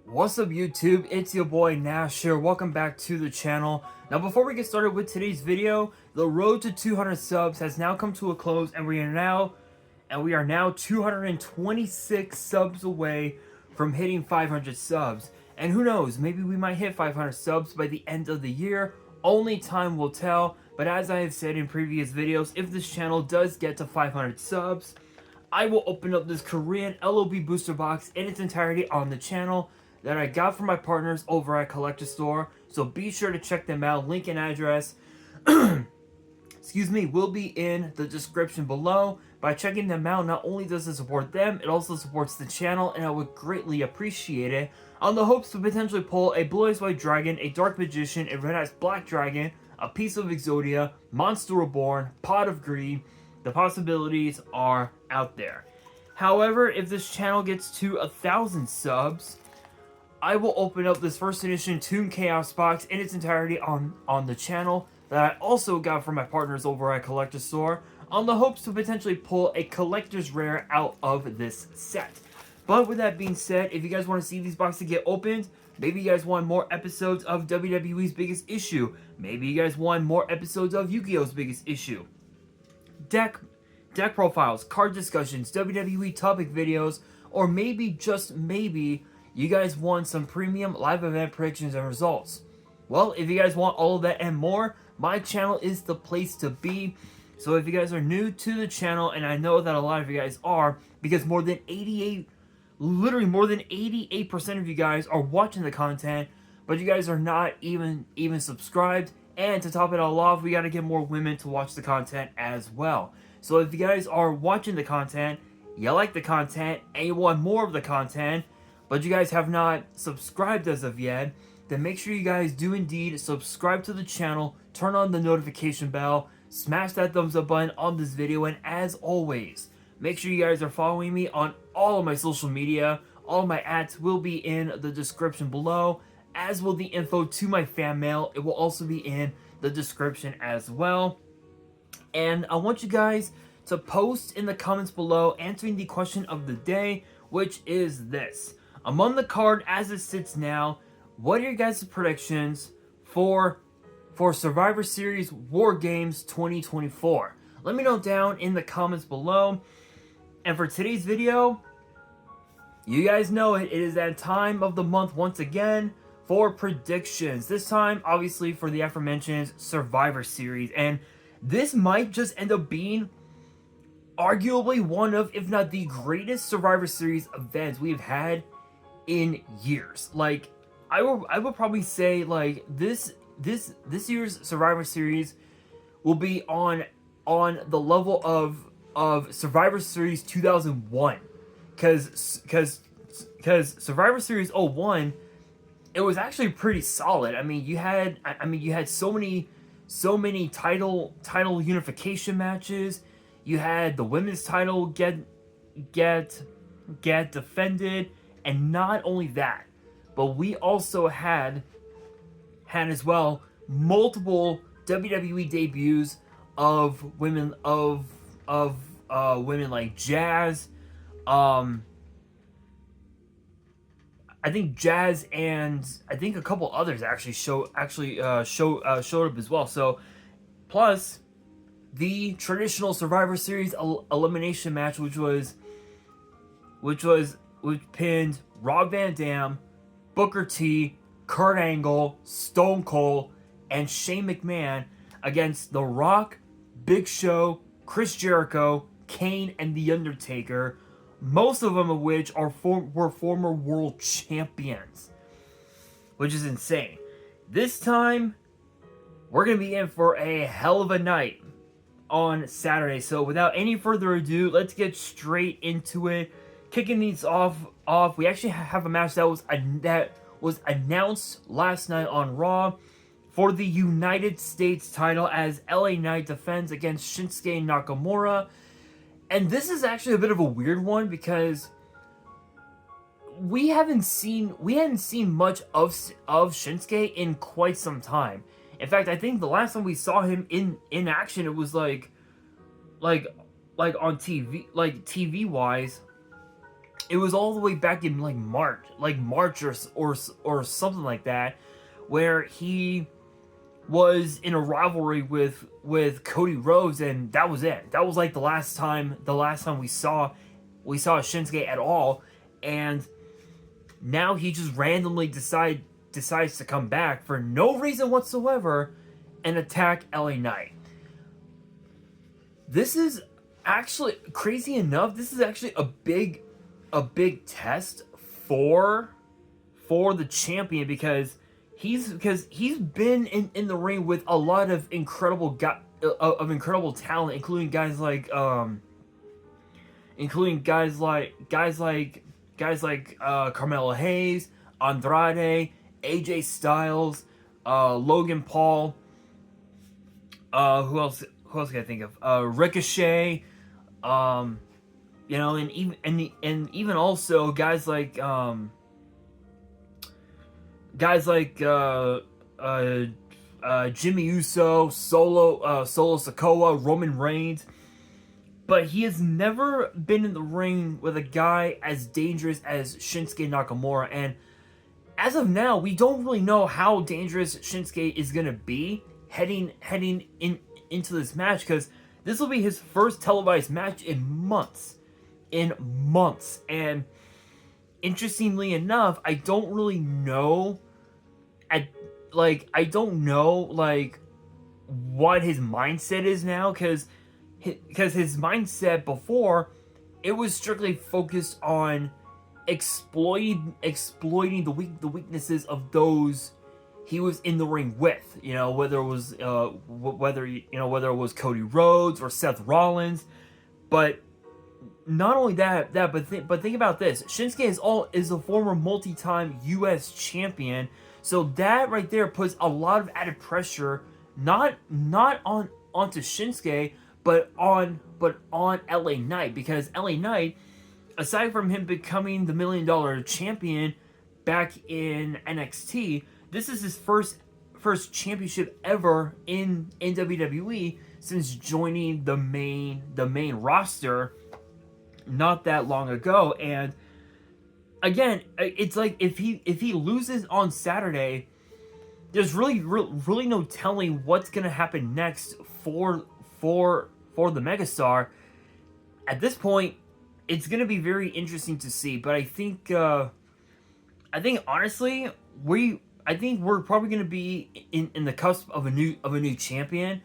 What's up YouTube, it's your boy Nash here, welcome back to the channel. Now before we get started with today's video, the road to 200 subs has now come to a close and we are now 226 subs away from hitting 500 subs. And who knows, maybe we might hit 500 subs by the end of the year, only time will tell. But as I have said in previous videos, if this channel does get to 500 subs, I will open up this Korean LOB booster box in its entirety on the channel that I got from my partners over at Collector Store, so be sure to check them out. Link and address excuse me, will be in the description below. By checking them out, not only does it support them, it also supports the channel, and I would greatly appreciate it, on the hopes to potentially pull a Blue Eyes White Dragon, a Dark Magician, a Red Eyes Black Dragon, a piece of Exodia, Monster Reborn, Pot of Greed. The possibilities are out there. However, if this channel gets to 1,000 subs, I will open up this first edition Toon Chaos box in its entirety on the channel that I also got from my partners over at Collector Store, on the hopes to potentially pull a collector's rare out of this set. But with that being said, if you guys want to see these boxes get opened, maybe you guys want more episodes of WWE's Biggest Issue, maybe you guys want more episodes of Yu-Gi-Oh's Biggest Issue, deck profiles, card discussions, WWE topic videos, or maybe, just maybe, you guys want some premium live event predictions and results. Well, if you guys want all of that and more, my channel is the place to be. So if you guys are new to the channel, and I know that a lot of you guys are, because literally more than 88% of you guys are watching the content, but you guys are not even subscribed. And to top it all off, we got to get more women to watch the content as well. So if you guys are watching the content, you like the content, and you want more of the content, but you guys have not subscribed as of yet, then make sure you guys do indeed subscribe to the channel, turn on the notification bell, smash that thumbs up button on this video, and as always, make sure you guys are following me on all of my social media. All of my ads will be in the description below, as will the info to my fan mail. It will also be in the description as well. And I want you guys to post in the comments below answering the question of the day, which is this. Among the card as it sits now, what are your guys' predictions for Survivor Series WarGames 2024? Let me know down in the comments below. And for today's video, you guys know it is that time of the month once again for predictions. This time, obviously, for the aforementioned Survivor Series. And this might just end up being arguably one of, if not the greatest Survivor Series events we've had in years. Like, I would probably say, like, this year's Survivor Series will be on the level of Survivor Series 2001, because Survivor Series 01, it was actually pretty solid. I mean, you had so many title unification matches. You had the women's title get defended. And not only that, but we also had as well multiple WWE debuts of women women like Jazz. I think Jazz and I think a couple others actually showed up as well. So plus the traditional Survivor Series elimination match, which pinned Rob Van Dam, Booker T, Kurt Angle, Stone Cold, and Shane McMahon against The Rock, Big Show, Chris Jericho, Kane, and The Undertaker, most of them of which were former world champions, which is insane. This time, we're going to be in for a hell of a night on Saturday. So without any further ado, let's get straight into it. Kicking these off, we actually have a match that was announced last night on Raw for the United States title as LA Knight defends against Shinsuke Nakamura. And this is actually a bit of a weird one because we hadn't seen much of Shinsuke in quite some time. In fact, I think the last time we saw him in action, it was like on TV, like TV wise, it was all the way back in like March or something like that, where he was in a rivalry with Cody Rhodes, and that was it. That was like the last time we saw Shinsuke at all, and now he just randomly decides to come back for no reason whatsoever and attack LA Knight. This is actually, crazy enough, this is actually a big test for the champion, because he's been in the ring with a lot of incredible talent, including guys like Carmelo Hayes, Andrade, AJ Styles, Logan Paul. Who else can I think of? Ricochet. And even also guys like Jimmy Uso, Solo Sikoa, Roman Reigns. But he has never been in the ring with a guy as dangerous as Shinsuke Nakamura, and as of now, we don't really know how dangerous Shinsuke is gonna be heading into this match, because this will be his first televised match in months. And interestingly enough, I don't really know what his mindset is now, because his mindset before, it was strictly focused on exploiting the weaknesses of those he was in the ring with, whether it was Cody Rhodes or Seth Rollins. But not only that, but think about this: Shinsuke is a former multi-time U.S. champion, so that right there puts a lot of added pressure, not onto Shinsuke, but on LA Knight, because LA Knight, aside from him becoming the $1 million champion back in NXT, this is his first championship ever in WWE since joining the main roster not that long ago. And again, it's like if he loses on Saturday, there's really no telling what's gonna happen next for the megastar. At this point, it's gonna be very interesting to see. But I think honestly, we're probably gonna be in the cusp of a new champion.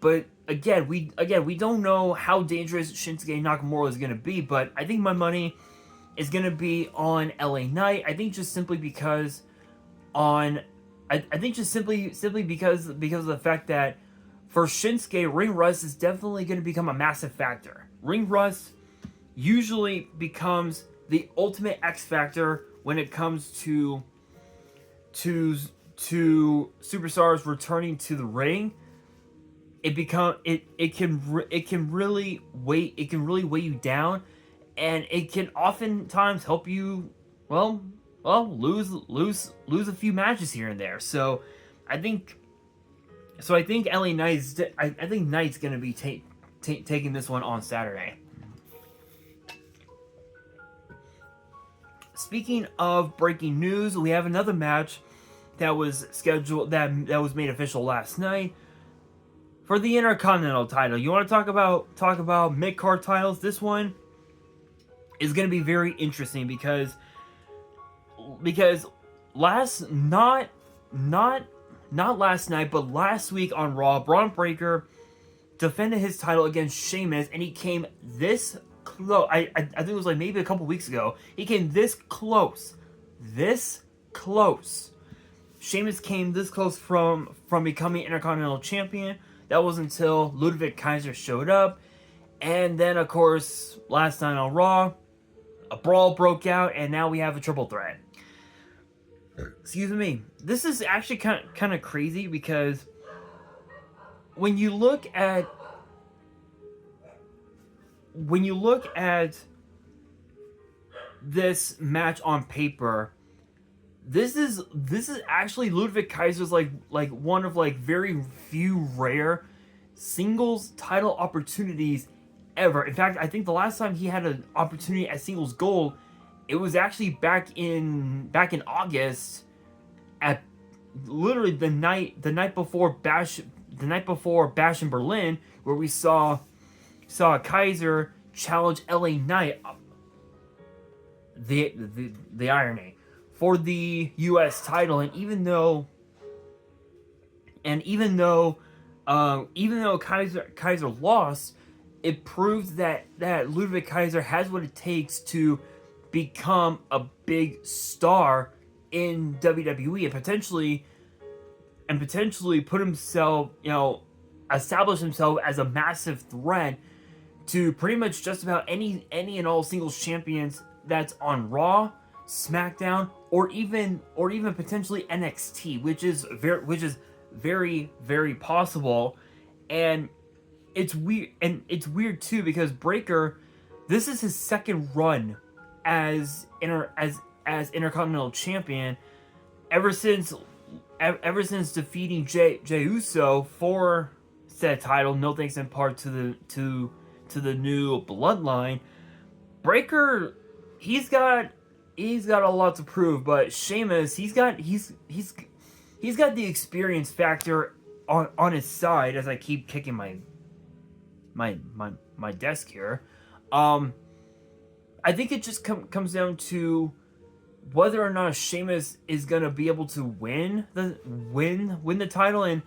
But again, we don't know how dangerous Shinsuke Nakamura is gonna be. But I think my money is gonna be on LA Knight. I think just simply because because of the fact that for Shinsuke, ring rust is definitely going to become a massive factor. Ring rust usually becomes the ultimate X factor when it comes to superstars returning to the ring. It can really weigh you down, and it can oftentimes help you lose a few matches here and there. So I think LA Knight's Knight's gonna be taking this one on Saturday. Speaking of breaking news, we have another match that was scheduled that was made official last night for the Intercontinental title. You want to talk about mid-card titles? This one is going to be very interesting because not last night, but last week on Raw, Braun Breaker defended his title against Sheamus, and he came this close. I think it was like maybe a couple weeks ago. He came this close. Sheamus came this close from becoming Intercontinental Champion. That was until Ludwig Kaiser showed up. And then, of course, last night on Raw, a brawl broke out, and now we have a triple threat. Excuse me. This is actually kind of crazy because when you look at this match on paper, this is actually Ludwig Kaiser's like one of very few rare singles title opportunities ever. In fact, I think the last time he had an opportunity at singles gold, it was actually back in August, at literally the night before Bash in Berlin, where we saw Kaiser challenge LA Knight, the irony, for the U.S. title. And even though Kaiser lost, it proved that Ludwig Kaiser has what it takes to become a big star in WWE, and potentially put himself, establish himself as a massive threat to pretty much just about any and all singles champions that's on Raw, SmackDown, or even potentially NXT, which is very, very possible. And it's weird too, because Breakker, this is his second run as Intercontinental Champion ever since defeating Jey Uso for said title. No thanks in part to the new Bloodline. Breakker, he's got a lot to prove, but Sheamus, he's got the experience factor on his side. As I keep kicking my desk here, I think it just comes down to whether or not Sheamus is gonna be able to win the title. And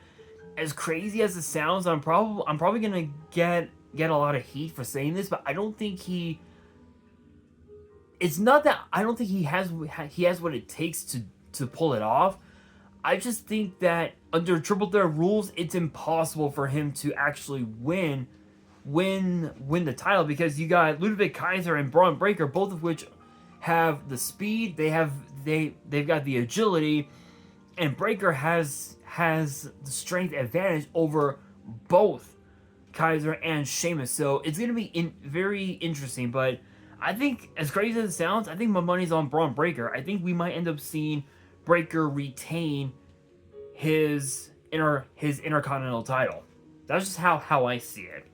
as crazy as it sounds, I'm probably gonna get a lot of heat for saying this, but I don't think he. It's not that I don't think he has what it takes to pull it off. I just think that under Triple Threat rules, it's impossible for him to actually win the title, because you got Ludwig Kaiser and Braun Breaker, both of which have the speed, they've got the agility, and Breaker has the strength advantage over both Kaiser and Sheamus. So it's going to be very interesting. But I think, as crazy as it sounds, I think my money's on Braun Breaker. I think we might end up seeing Breakker retain his Intercontinental title. That's just how I see it.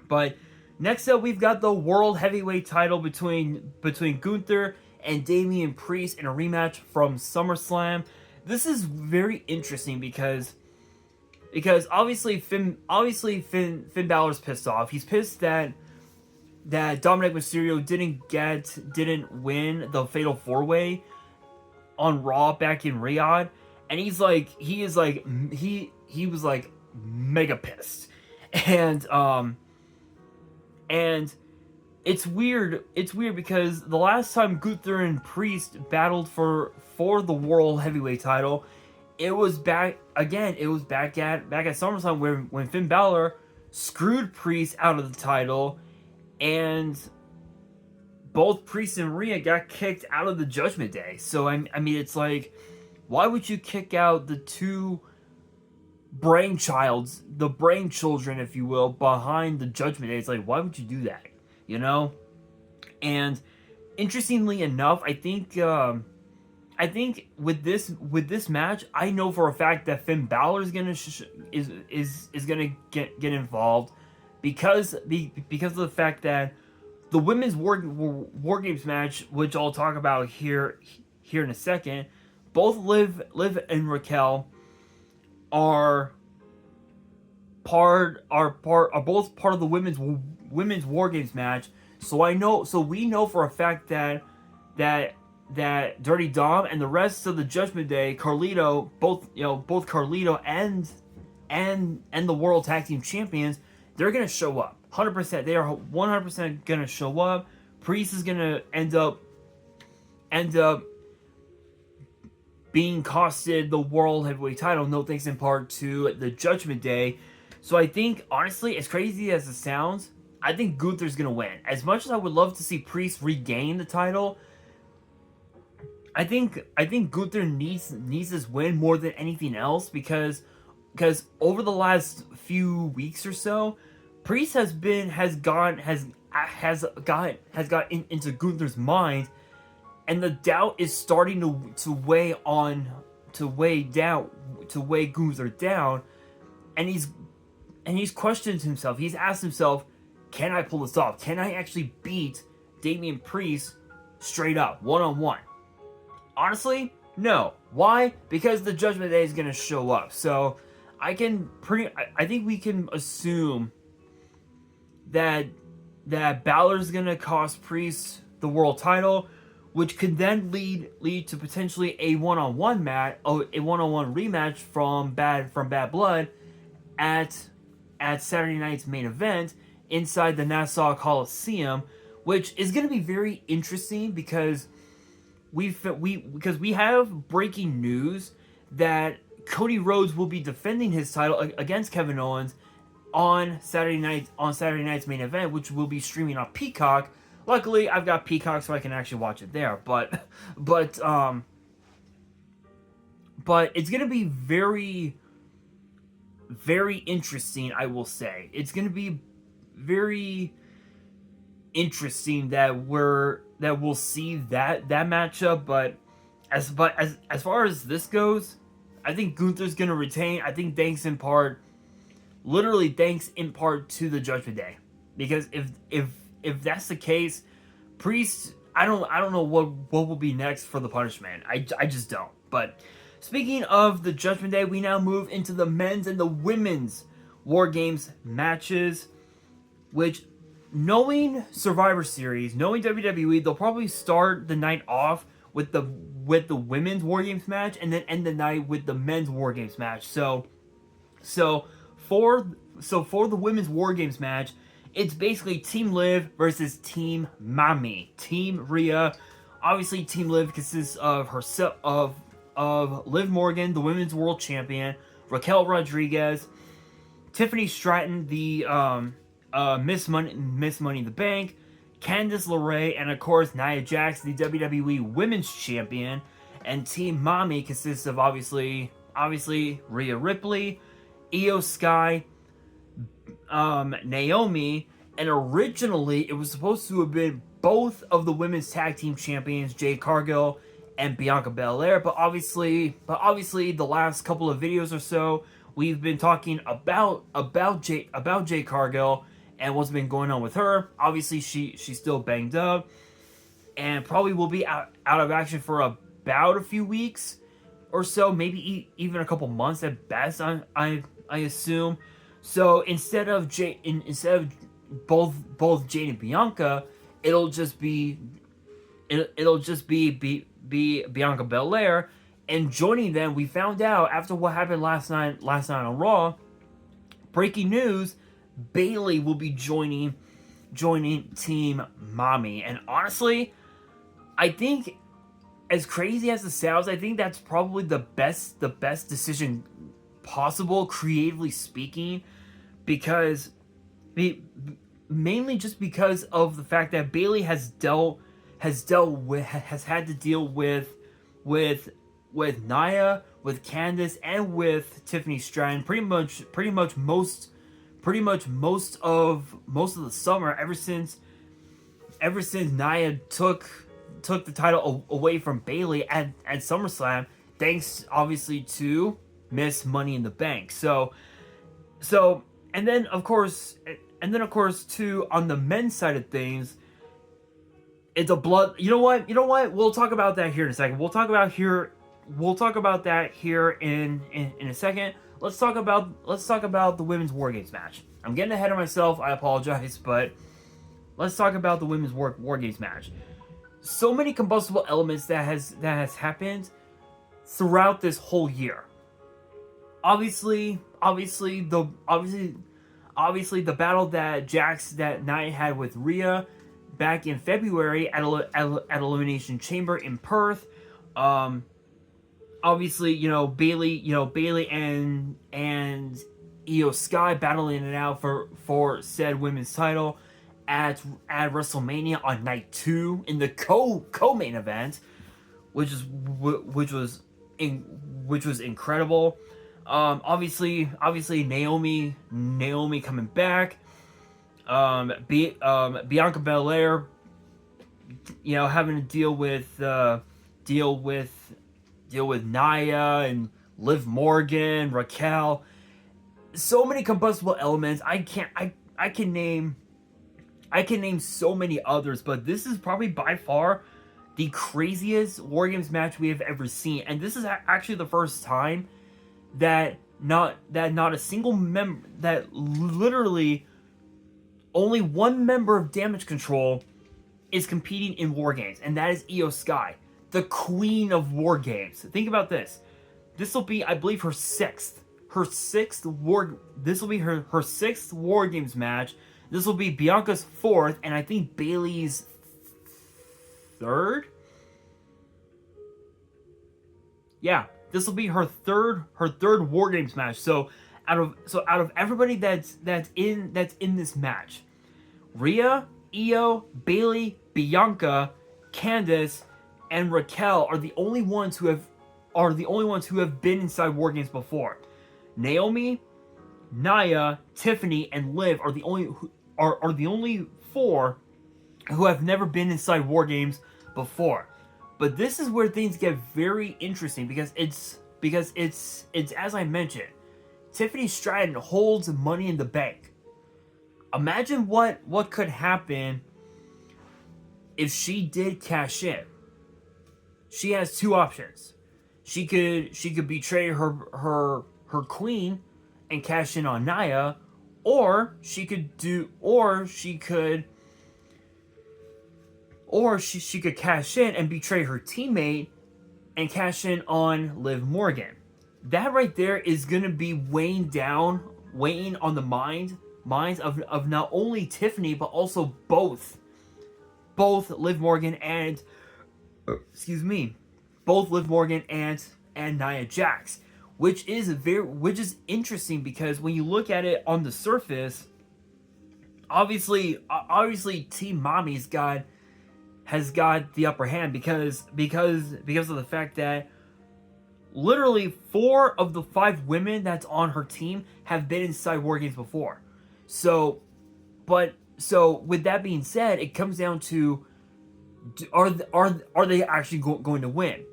But next up, we've got the World Heavyweight title between Gunther and Damian Priest in a rematch from SummerSlam. This is very interesting because obviously Finn Balor's pissed off. He's pissed that Dominic Mysterio didn't win the Fatal 4-Way on Raw back in Riyadh, and he was like mega pissed. And it's weird because the last time Gunther and Priest battled for the World Heavyweight title, it was back at SummerSlam, when Finn Balor screwed Priest out of the title, and both Priest and Rhea got kicked out of the Judgment Day. So I mean, it's like, why would you kick out the two the brain children, if you will, behind the Judgment Day? It's like, why would you do that? And interestingly enough, I think with this match, I know for a fact that Finn Balor is gonna get involved, because of the fact that the women's WarGames match, which I'll talk about here in a second, both Liv and Raquel are both part of the women's WarGames match. So we know for a fact that Dirty Dom and the rest of the Judgment Day, Carlito, both Carlito and the World Tag Team Champions, they're gonna show up 100%. They are 100% gonna show up. Priest is gonna end up being costed the World Heavyweight title, no thanks in part to the Judgment Day. So I think, honestly, as crazy as it sounds, I think Gunther's gonna win. As much as I would love to see Priest regain the title, I think Gunther needs this win more than anything else, because over the last few weeks or so, Priest has got into Gunther's mind, and the doubt is starting to weigh Gunther down, and he's questioned himself. He's asked himself, can I pull this off? Can I actually beat Damian Priest straight up, one-on-one? Honestly, no. Why? Because the Judgment Day is going to show up. So I think we can assume that Balor's going to cost Priest the world title, which could then lead to potentially a one-on-one rematch from Bad Blood at Saturday night's main event inside the Nassau Coliseum, which is going to be very interesting because we have breaking news that Cody Rhodes will be defending his title against Kevin Owens on Saturday night's main event, which will be streaming on Peacock. Luckily, I've got Peacock, so I can actually watch it there. But it's gonna be very, very interesting. I will say it's gonna be very interesting that we'll see that matchup. But as far as this goes, I think Gunther's gonna retain. I think thanks in part to the Judgment Day, because if that's the case, Priest, I don't know what will be next for the punishment. I just don't. But speaking of the Judgment Day, we now move into the men's and the women's WarGames matches, which, knowing Survivor Series, knowing WWE, they'll probably start the night off with the women's WarGames match and then end the night with the men's WarGames match. So for the women's WarGames match, it's basically Team Liv versus Team Mami. Team Rhea, obviously Team Liv consists of herself, of Liv Morgan, the women's world champion, Raquel Rodriguez, Tiffany Stratton, the Miss Money in the Bank, Candice LeRae, and of course Nia Jax, the WWE Women's Champion. And Team Mami consists of obviously Rhea Ripley, Io Sky, Naomi, and originally it was supposed to have been both of the women's tag team champions, Jade Cargill and Bianca Belair, but obviously the last couple of videos or so we've been talking about Jade Cargill and what's been going on with her. Obviously she's still banged up and probably will be out of action for about a few weeks or so, maybe even a couple months at best, I assume. So instead of both Jade and Bianca, it'll just be Bianca Belair. And joining them, we found out after what happened last night on Raw, breaking news, Bayley will be joining Team Mami. And honestly, I think, as crazy as it sounds, I think that's probably the best decision possible, creatively speaking, because mainly just because of the fact that Bayley has had to deal with Nia, with Candice, and with Tiffany Stratton pretty much most of the summer, ever since Nia took the title away from Bayley at SummerSlam, thanks obviously to Miss Money in the Bank. So and then of course too, on the men's side of things, it's a blood. You know what? We'll talk about that here in a second. We'll talk about that here in a second. Let's talk about the women's WarGames match. I'm getting ahead of myself. I apologize, but let's talk about the women's WarGames match. So many combustible elements that has happened throughout this whole year. Obviously the battle that Nia had with Rhea back in February at Elimination Chamber in Perth. Obviously, Bayley and Io Sky battling it out for said women's title at WrestleMania on night 2 in the co-main event, which was incredible. Obviously Naomi coming back. Bianca Belair, having to deal with Nia and Liv Morgan, Raquel. So many combustible elements. I can name so many others, but this is probably by far the craziest WarGames match we have ever seen, and this is actually the first time that not a single member, that literally only one member of Damage Control is competing in WarGames, and that is Io Sky, the queen of WarGames. Think about this. This will be, I believe, her sixth This will be her sixth WarGames match. This will be Bianca's fourth, and I think Bayley's third. Yeah, this will be her third WarGames match. So out of everybody that's in this match, Rhea, Io, Bayley, Bianca, Candice, and Raquel are the only ones who have been inside WarGames before. Naomi, Nia, Tiffany, and Liv are the only four who have never been inside WarGames before. But this is where things get very interesting because it's as I mentioned, Tiffany Stratton holds Money in the Bank. Imagine what could happen if she did cash in. She has two options. She could betray her queen and cash in on Nia, or she could cash in and betray her teammate and cash in on Liv Morgan. That right there is gonna be weighing on the minds of not only Tiffany but also both Liv Morgan and Nia Jax, which is interesting because when you look at it on the surface, obviously Team Mommy has got the upper hand because of the fact that literally 4 of the 5 women that's on her team have been inside WarGames before. So with that being said, it comes down to are they actually going to win?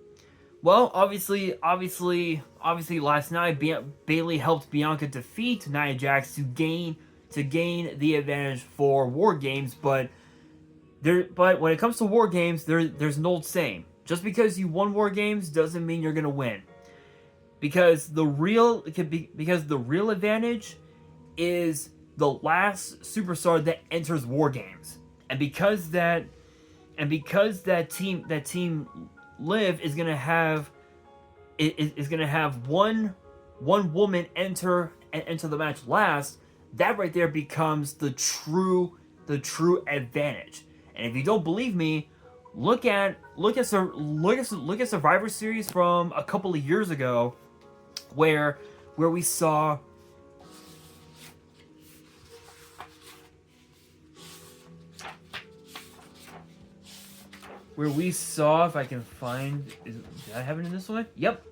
Well, obviously last night Bayley helped Bianca defeat Nia Jax to gain the advantage for WarGames, but when it comes to WarGames, there's an old saying: just because you won WarGames doesn't mean you're gonna win. Because the real advantage is the last superstar that enters WarGames, and because that team Liv is gonna have one woman enter the match last. That right there becomes the true advantage. And if you don't believe me, look at Survivor Series from a couple of years ago, where we saw if I can find, did I have it in this one? Yep.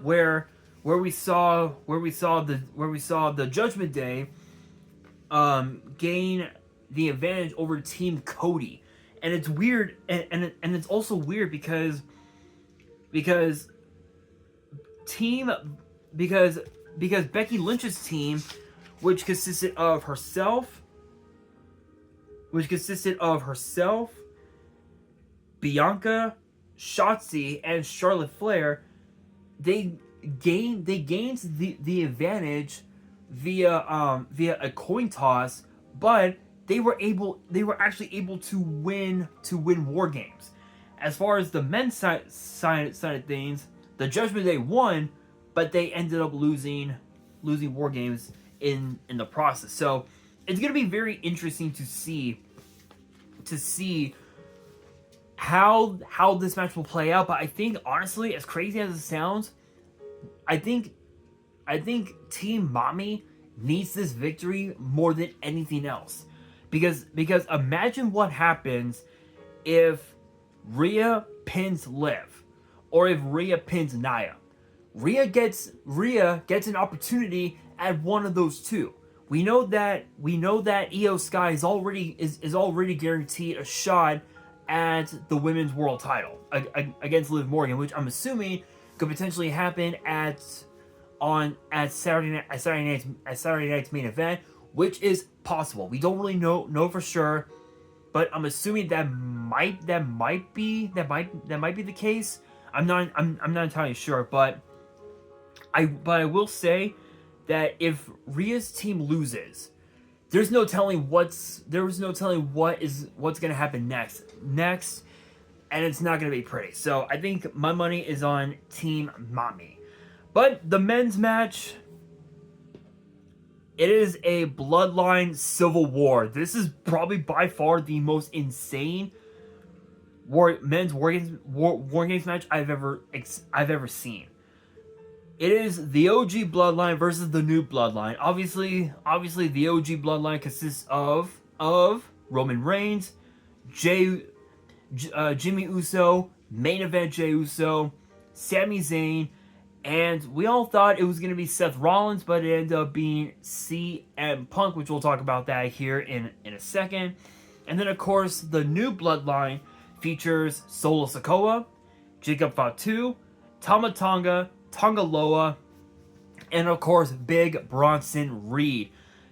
Where we saw the Judgment Day gain the advantage over Team Cody, and it's weird, and it's also weird because Becky Lynch's team, which consisted of herself, Bianca, Shotzi, and Charlotte Flair, they gained the advantage via a coin toss, but they were actually able to win WarGames. As far as the men's side of things, the Judgment Day won, but they ended up losing WarGames in the process. So it's gonna be very interesting to see how this match will play out. But I think, honestly, as crazy as it sounds, I think Team Mommy needs this victory more than anything else. Because imagine what happens if Rhea pins Liv, or if Rhea pins Nia. Rhea gets an opportunity at one of those two. We know that Io Sky is already guaranteed a shot at the women's world title against Liv Morgan, which I'm assuming could potentially happen at Saturday night's main event, which is possible. We don't really know for sure, but I'm assuming that might be the case. I'm not entirely sure, but I will say that if Rhea's team loses, there's no telling what's gonna happen next, and it's not gonna be pretty. So I think my money is on Team Mami. But the men's match, it is a Bloodline Civil War. This is probably by far the most insane men's war games match I've ever seen. It is the OG Bloodline versus the new Bloodline. Obviously, the OG Bloodline consists of Roman Reigns, Jimmy Uso, main event Jey Uso, Sami Zayn, and we all thought it was going to be Seth Rollins, but it ended up being CM Punk, which we'll talk about that here in a second. And then, of course, the new Bloodline features Solo Sikoa, Jacob Fatu, Tama Tonga, Tonga Loa, and of course, Big Bronson Reed.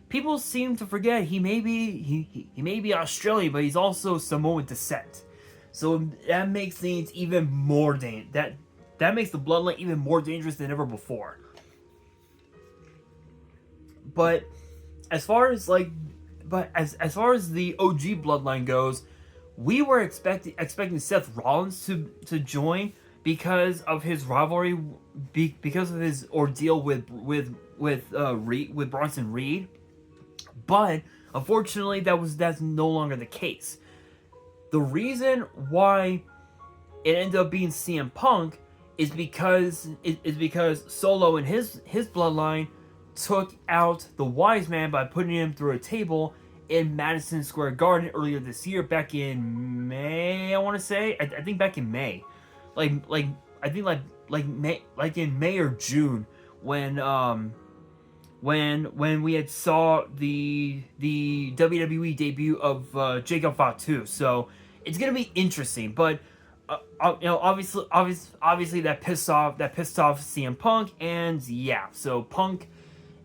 People seem to forget he may be Australian, but he's also Samoan descent. So that makes things even more that makes the Bloodline even more dangerous than ever before. But as far as the OG Bloodline goes, we were expecting Seth Rollins to join because of his rivalry, because of his ordeal with Bronson Reed. But unfortunately, that's no longer the case. The reason why it ended up being CM Punk is because Solo and his bloodline took out the Wise Man by putting him through a table in Madison Square Garden earlier this year, back in May. I want to say, I think back in May, in May or June, when we had saw the WWE debut of Jacob Fatu. So it's gonna be interesting, but obviously that pissed off CM Punk, and yeah, so Punk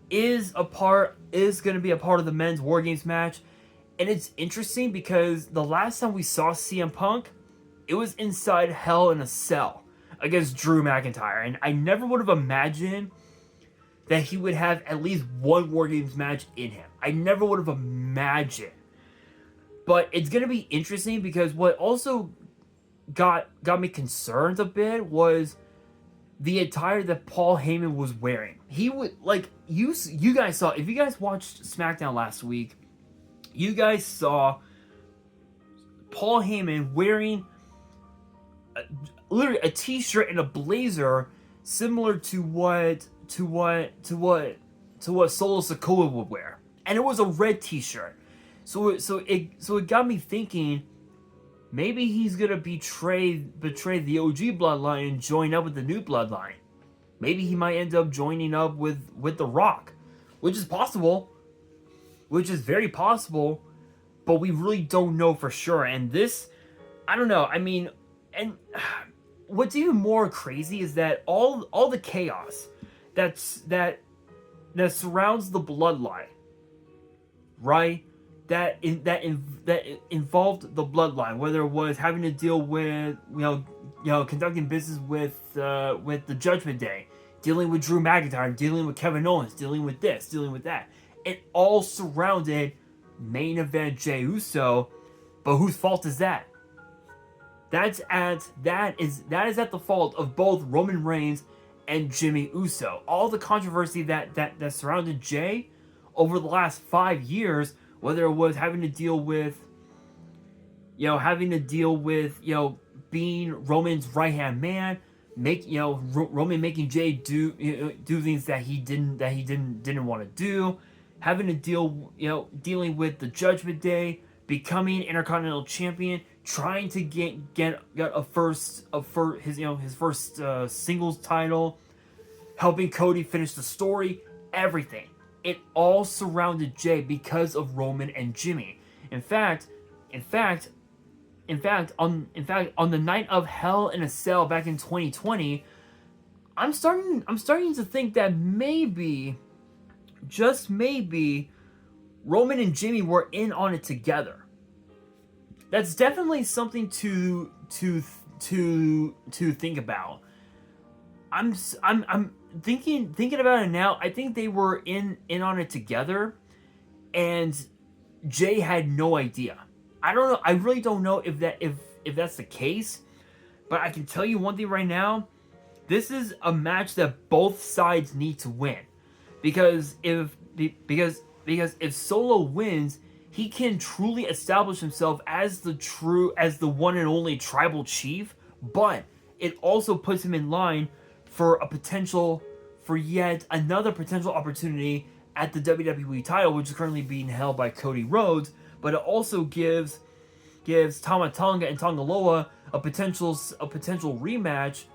is gonna be a part of the men's War Games match, and it's interesting because the last time we saw CM Punk, it was inside Hell in a Cell against Drew McIntyre, and I never would have imagined that he would have at least one War Games match in him. I never would have imagined. But it's going to be interesting because what also got me concerned a bit was the attire that Paul Heyman was wearing. He would, like, you guys saw, if you guys watched SmackDown last week, you guys saw Paul Heyman wearing literally a t-shirt and a blazer similar to what Solo Sikoa would wear, and it was a red t-shirt. So it got me thinking, maybe he's gonna betray the OG Bloodline and join up with the new Bloodline. Maybe he might end up joining up with The Rock, which is possible, which is very possible, but we really don't know for sure. And this, I don't know. I mean, and what's even more crazy is that all the chaos that surrounds the Bloodline, right? That involved the Bloodline, whether it was having to deal with conducting business with the Judgment Day, dealing with Drew McIntyre, dealing with Kevin Owens, dealing with this, dealing with that. It all surrounded main event Jey Uso, but whose fault is that? That is at the fault of both Roman Reigns and Jimmy Uso. All the controversy that surrounded Jey over the last 5 years, whether it was having to deal with being Roman's right-hand man, Roman making Jey do things that he didn't want to do, having to dealing with the Judgment Day, becoming Intercontinental Champion, trying to get his first singles title, helping Cody finish the story, everything. It all surrounded Jey because of Roman and Jimmy. In fact, on the night of Hell in a Cell back in 2020, I'm starting to think that maybe, just maybe, Roman and Jimmy were in on it together. that's definitely something to think about. I'm thinking about it now. I think they were in on it together, and Jay had no idea. I don't know. I really don't know if that's the case. But I can tell you one thing right now. This is a match that both sides need to win, because if Solo wins, he can truly establish himself as the one and only tribal chief. But it also puts him in line for yet another potential opportunity at the WWE title, which is currently being held by Cody Rhodes. But it also gives Tama Tonga and Tongaloa a potential rematch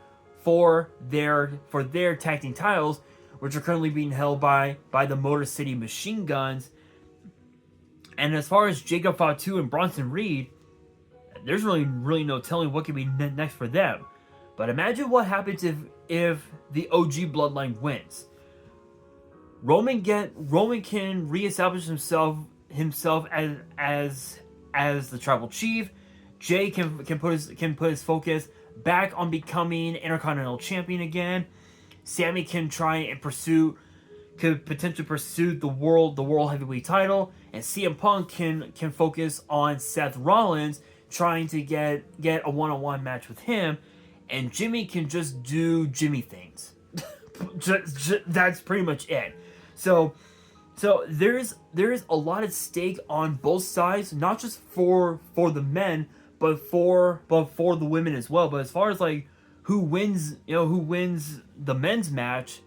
for their tag team titles, which are currently being held by the Motor City Machine Guns. And as far as Jacob Fatu and Bronson Reed, there's really no telling what could be next for them. But imagine what happens if the OG Bloodline wins. Roman can reestablish himself as the tribal chief. Jay can put his focus back on becoming Intercontinental Champion again. Sammy can try and potentially pursue the world heavyweight title, and CM Punk can focus on Seth Rollins, trying to get a one-on-one match with him, and Jimmy can just do Jimmy things. That's pretty much it. So there's a lot at stake on both sides, not just for the men, but for the women as well. But as far as like who wins the men's match,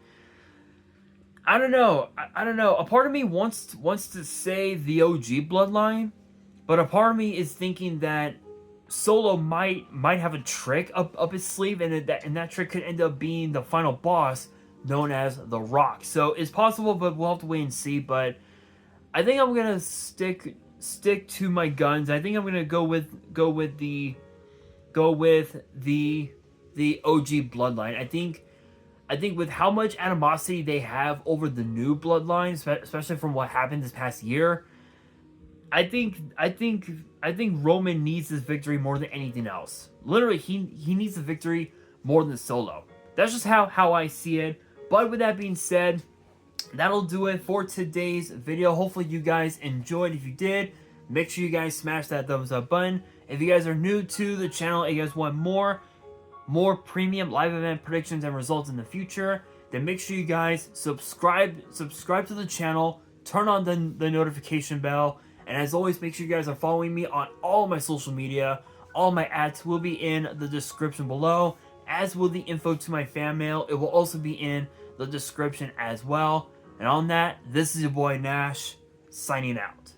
I don't know. A part of me wants to say the OG Bloodline, but a part of me is thinking that Solo might have a trick up his sleeve, and that trick could end up being the final boss, known as The Rock. So it's possible, but we'll have to wait and see. But I think I'm gonna stick to my guns. I think I'm gonna go with the OG Bloodline. I think with how much animosity they have over the new Bloodline, especially from what happened this past year, I think Roman needs this victory more than anything else. Literally, he needs the victory more than Solo. That's just how I see it. But with that being said, that'll do it for today's video. Hopefully you guys enjoyed. If you did, make sure you guys smash that thumbs up button. If you guys are new to the channel and you guys want more premium live event predictions and results in the future, then make sure you guys subscribe to the channel, turn on the notification bell, and as always, make sure you guys are following me on all my social media. All my ads will be in the description below, as will the info to my fan mail. It will also be in the description as well. And on that, this is your boy Nash, signing out.